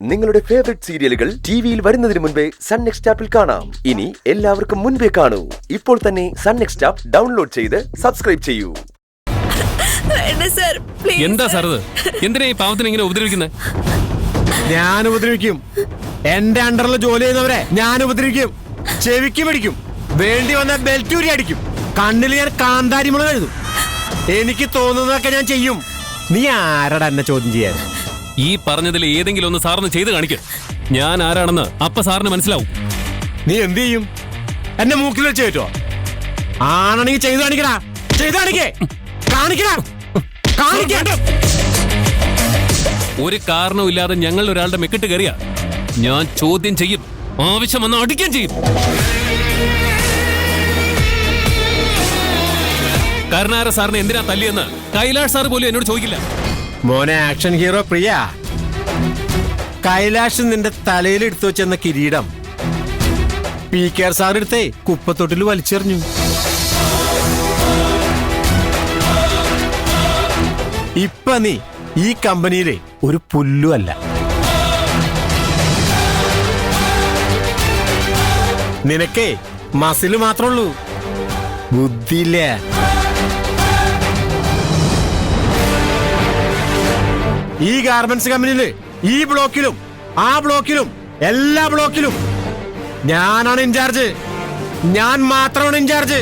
നിങ്ങളുടെ ഫേവറേറ്റ് സീരിയലുകൾ ടിവിയിൽ വരുന്നതിന് മുൻപേ സൺ നെക്സ്റ്റ് ആപ്പിൽ കാണാം. ഇനി എല്ലാവർക്കും മുൻപേ കാണൂ. ഇപ്പോൾ തന്നെ സൺ നെക്സ്റ്റ് ആപ്പ് ഡൗൺലോഡ് ചെയ്ത് സബ്സ്ക്രൈബ് ചെയ്യൂ. എന്താ സാർ ഇത്? എന്തിനാ ഈ പാവത്തിന് ഇങ്ങനെ ഉപദ്രവിക്കുന്നത്? ഞാൻ ഉപദ്രവിക്കും. എന്റെ അണ്ടറിൽ ജോലി ചെയ്യുന്നവരെ ഞാൻ ഉപദ്രവിക്കും. ചെവിക്ക് പിടിക്കും. വേണ്ടി വന്ന ബെൽറ്റൂരി അടിക്കും. കണ്ണിൽ ഞാൻ കാന്താരി മുളക് എഴുതും. എനിക്ക് തോന്നുന്നതൊക്കെ ഞാൻ ചെയ്യും. നീ ആരടാ എന്നെ ചോദ്യം ചെയ്യാൻ? ഈ പറഞ്ഞതിൽ ഏതെങ്കിലും ഒന്ന് സാറിന് ചെയ്ത് കാണിക്കും. ഞാൻ ആരാണെന്ന് അപ്പ സാറിന് മനസ്സിലാവും. നീ എന്ത് ചെയ്യും? എന്നെ മൂക്കിൽ വെച്ച് കയറ്റോ? ആണെങ്കിൽ ചെയ്ത് കാണിക്കടാ. ചെയ്ത് കാണിക്കേ. കാണിക്കടാ. കാണിക്കണ്ട. ഒരു കാരണവും ഇല്ലാതെ ഞങ്ങൾ ഒരാളുടെ മെക്കിട്ട് കയറിയ ഞാൻ ചോദ്യം ചെയ്യും. ആവശ്യം വന്ന് അടിക്കുകയും ചെയ്യും. കരുണാകര സാറിനെ എന്തിനാ തല്ലിയെന്ന് കൈലാഷ് സാർ പോലും എന്നോട് ചോദിക്കില്ല. മോനെ ആക്ഷൻ ഹീറോ പ്രിയ, കൈലാഷ് നിന്റെ തലയിൽ എടുത്തു വെച്ചെന്ന കിരീടം PK സാർ എടുത്തേ കുപ്പത്തൊട്ടിൽ വലിച്ചെറിഞ്ഞു. ഇപ്പൊ നീ ഈ കമ്പനിയിലെ ഒരു പുല്ലും അല്ല. നിനക്കേ മസില് മാത്രമുള്ളൂ, ബുദ്ധിയില്ല. ഈ ഗാർമെന്റ്സ് കമ്പനിയില് ഈ ബ്ലോക്കിലും ആ ബ്ലോക്കിലും എല്ലാ ബ്ലോക്കിലും ഞാനാണ് ഇൻചാർജ്. ഞാൻ മാത്രമാണ് ഇൻചാർജ്.